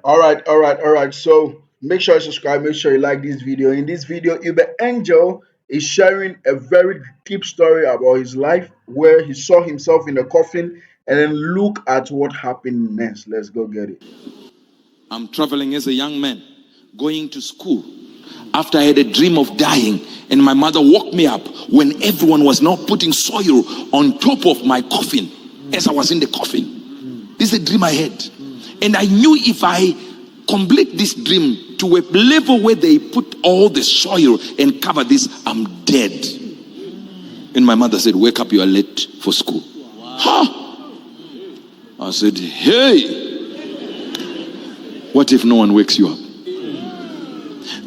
All right. So make sure you subscribe, make sure you like this video. In this video, Uber Angel is sharing a very deep story about his life where he saw himself in a coffin and then look at what happened next. Let's go get it. I'm traveling as a young man, going to school. After I had a dream of dying, and my mother woke me up when everyone was now putting soil on top of my coffin as I was in the coffin. This is a dream I had. And I knew if I complete this dream to a level where they put all the soil and cover this, I'm dead. And my mother said, "Wake up, you are late for school." Huh? I said, "Hey, what if no one wakes you up?"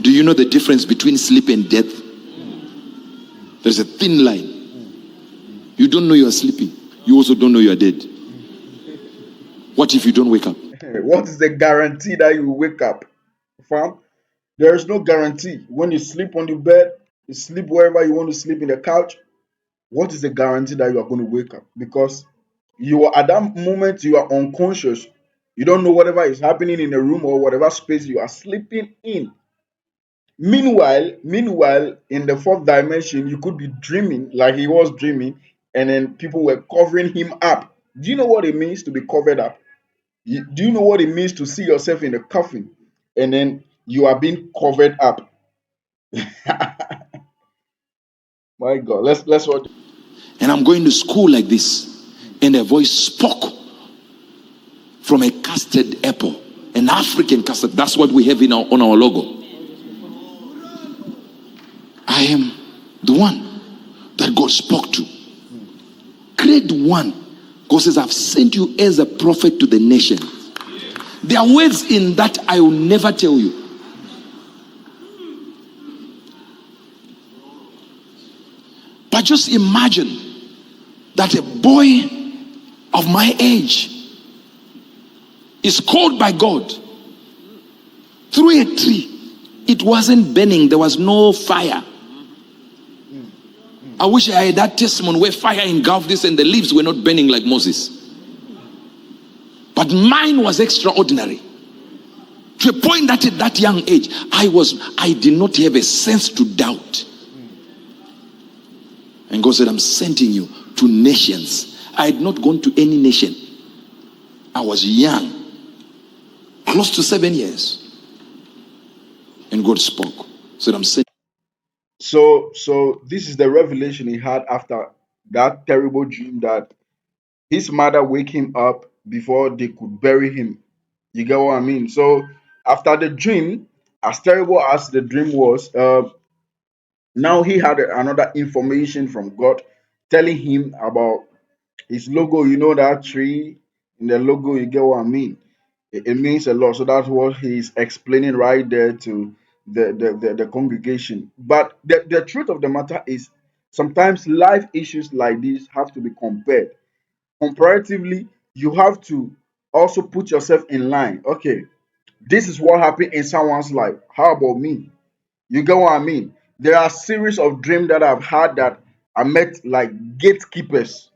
Do you know the difference between sleep and death? There's a thin line. You don't know you are sleeping. You also don't know you are dead. What if you don't wake up? What is the guarantee that you wake up? Fam? There is no guarantee. When you sleep on the bed, you sleep wherever you want to sleep in the couch. What is the guarantee that you are going to wake up? Because you are at that moment you are unconscious. You don't know whatever is happening in the room or whatever space you are sleeping in. Meanwhile, in the fourth dimension, you could be dreaming like he was dreaming, and then people were covering him up. Do you know what it means to be covered up? Do you know what it means to see yourself in a coffin and then you are being covered up? My God, let's watch. And I'm going to school like this, and a voice spoke from a custard apple, an African custard. That's what we have in on our logo. I am the one that God spoke to. Grade 1. God says, "I've sent you as a prophet to the nation." There are words in that I will never tell you. But just imagine that a boy of my age is called by God through a tree. It wasn't burning, there was no fire. I wish I had that testimony where fire engulfed this and the leaves were not burning like Moses. But mine was extraordinary. To a point that at that young age, I did not have a sense to doubt. And God said, "I'm sending you to nations." I had not gone to any nation. I was young, close to 7 years. And God spoke. Said, "I'm sending." So this is the revelation he had after that terrible dream that his mother wake him up before they could bury him. You get what I mean? So after the dream, as terrible as the dream was, now he had another information from God telling him about his logo. You know that tree in the logo. You get what I mean? It means a lot. So that's what he's explaining right there to the congregation. But the truth of the matter is sometimes life issues like this have to be compared. Comparatively, you have to also put yourself in line. Okay, this is what happened in someone's life. How about me? You get what I mean? There are series of dreams that I've had that I met like gatekeepers.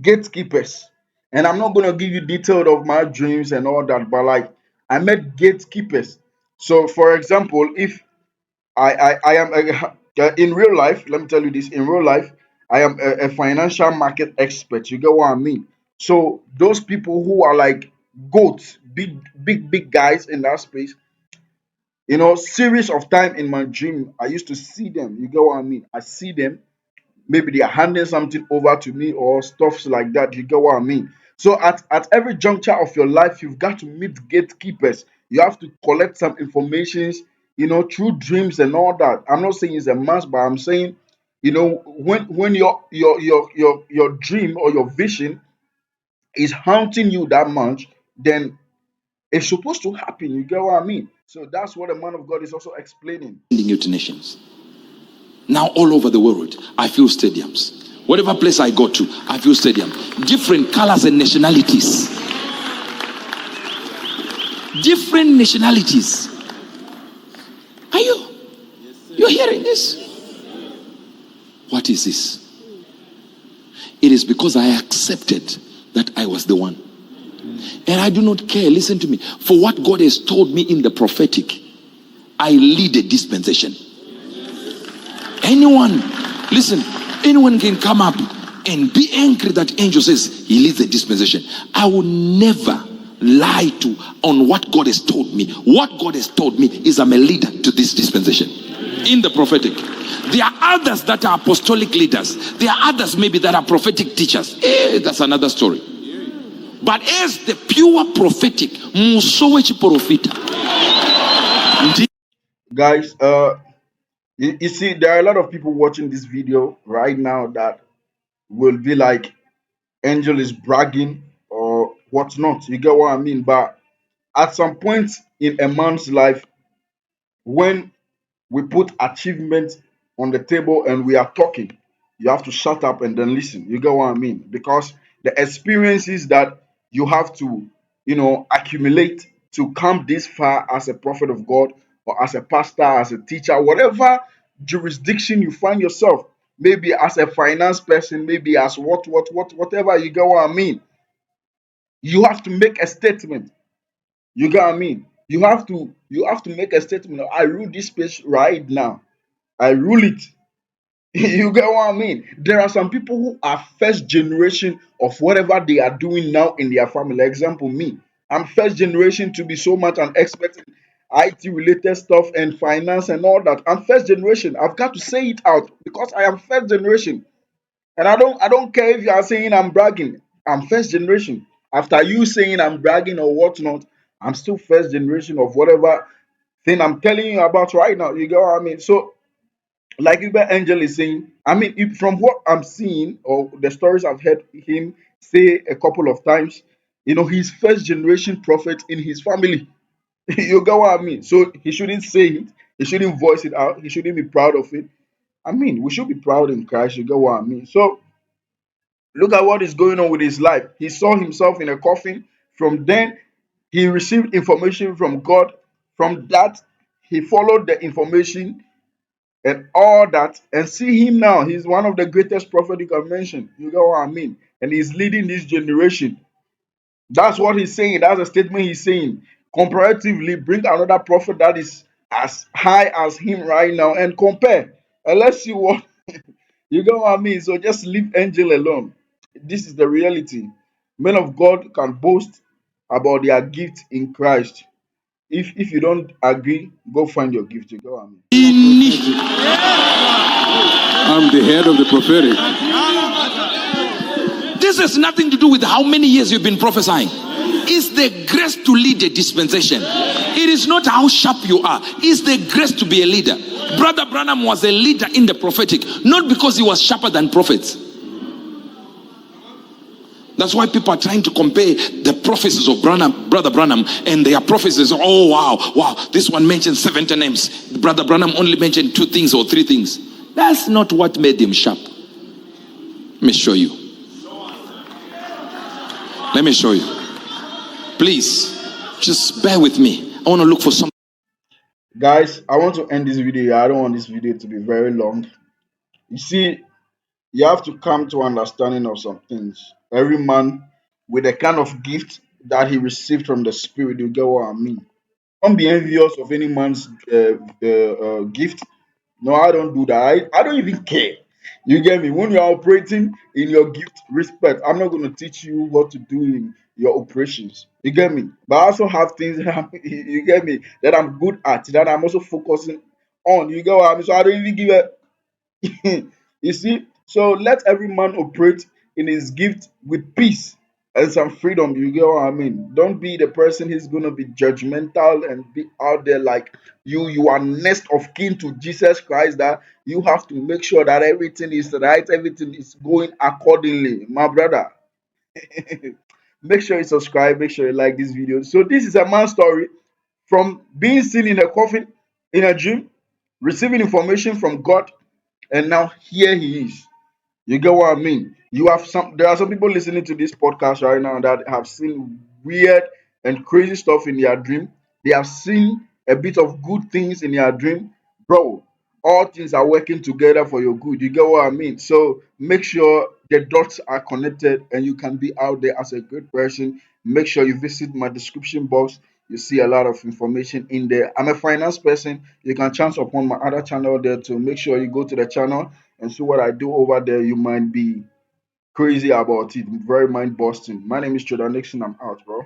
Gatekeepers. And I'm not gonna give you detail of my dreams and all that, but like I met gatekeepers. So for example, if I am in real life, let me tell you this, in real life, I am a financial market expert. You get what I mean? So those people who are like goats, big guys in that space, series of time in my dream, I used to see them. You get what I mean? I see them. Maybe they are handing something over to me or stuffs like that. You get what I mean? So at every juncture of your life, you've got to meet gatekeepers. You have to collect some informations, through dreams and all that. I'm not saying it's a must, but I'm saying, when your dream or your vision is haunting you that much, then it's supposed to happen. You get what I mean? So that's what the man of God is also explaining. You to nations. Now all over the world, I feel stadiums. Whatever place I go to, I feel stadium. Different colors and nationalities. Different nationalities. Are you? You're hearing this? What is this? It is because I accepted that I was the one. And I do not care, listen to me, for what God has told me in the prophetic. I lead a dispensation. Anyone, listen, anyone can come up and be angry that angel says he leads a dispensation. I will never lie to on what God has told me. What God has told me is I'm a leader to this dispensation in the prophetic. There are others that are apostolic leaders. There are others maybe that are prophetic teachers. That's another story. But as the pure prophetic, musowechi profita. Guys, you see, there are a lot of people watching this video right now that will be like, Angel is bragging or whatnot. You get what I mean? But at some point in a man's life, when we put achievements on the table and we are talking, you have to shut up and then listen. You get what I mean? Because the experiences that you have to, accumulate to come this far as a prophet of God or as a pastor, as a teacher, whatever jurisdiction you find yourself, maybe as a finance person, maybe as whatever, you get what I mean? You have to make a statement. You get what I mean? You have to make a statement. I rule this space right now. I rule it. You get what I mean? There are some people who are first generation of whatever they are doing now in their family. Example, me. I'm first generation to be so much an expert in IT related stuff and finance and all that. I'm first generation. I've got to say it out because I am first generation. And I don't care if you are saying I'm bragging. I'm first generation. After you saying I'm bragging or whatnot, I'm still first generation of whatever thing I'm telling you about right now. You get what I mean? So like Uber Angel is saying, I mean, if, from what I'm seeing or the stories I've heard him say a couple of times, he's first generation prophet in his family. You get what I mean? So he shouldn't say it, he shouldn't voice it out, he shouldn't be proud of it. I mean, we should be proud in Christ. You get what I mean? So look at what is going on with his life. He saw himself in a coffin. From then, he received information from God. From that, he followed the information and all that, and see him now. He's one of the greatest prophets you can mention. You get what I mean? And he's leading this generation. That's what he's saying. That's a statement he's saying. Comparatively, bring another prophet that is as high as him right now and compare. And let's see what you get what I mean. So just leave Angel alone. This is the reality. Men of God can boast about their gift in Christ. If you don't agree, go find your gift. You get what I mean? I'm the head of the prophetic. This has nothing to do with how many years you've been prophesying. It's the grace to lead a dispensation. It is not how sharp you are. It's the grace to be a leader. Brother Branham was a leader in the prophetic, not because he was sharper than prophets. That's why people are trying to compare the prophecies of Brother Branham and their prophecies. Oh, wow, this one mentioned 70 names. Brother Branham only mentioned 2 things or 3 things. That's not what made him sharp. Let me show you. Let me show you. Please, just bear with me. I want to look for some. Guys, I want to end this video. I don't want this video to be very long. You see, you have to come to understanding of some things. Every man with the kind of gift that he received from the Spirit, you get what I mean. Don't be envious of any man's gift. No, I don't do that. I don't even care. You get me? When you're operating in your gift, respect. I'm not going to teach you what to do in your operations. You get me? But I also have things that you get me, that I'm good at, that I'm also focusing on. You get what I mean? So I don't even give a you see, so let every man operate in his gift with peace and some freedom. You get what I mean? Don't be the person who's gonna be judgmental and be out there like you are next of kin to Jesus Christ. That you have to make sure that everything is right, everything is going accordingly. My brother, make sure you subscribe, make sure you like this video. So this is a man's story from being seen in a coffin in a dream, receiving information from God, and now here he is. You get what I mean? You have some. There are some people listening to this podcast right now that have seen weird and crazy stuff in their dream. They have seen a bit of good things in their dream, bro. All things are working together for your good. You get what I mean? So make sure the dots are connected and you can be out there as a good person. Make sure you visit my description box. You see a lot of information in there. I'm a finance person. You can chance upon my other channel there to make sure you go to the channel and see what I do over there. You might be crazy about it. Very mind busting. My name is Jordan Nixon. I'm out, bro.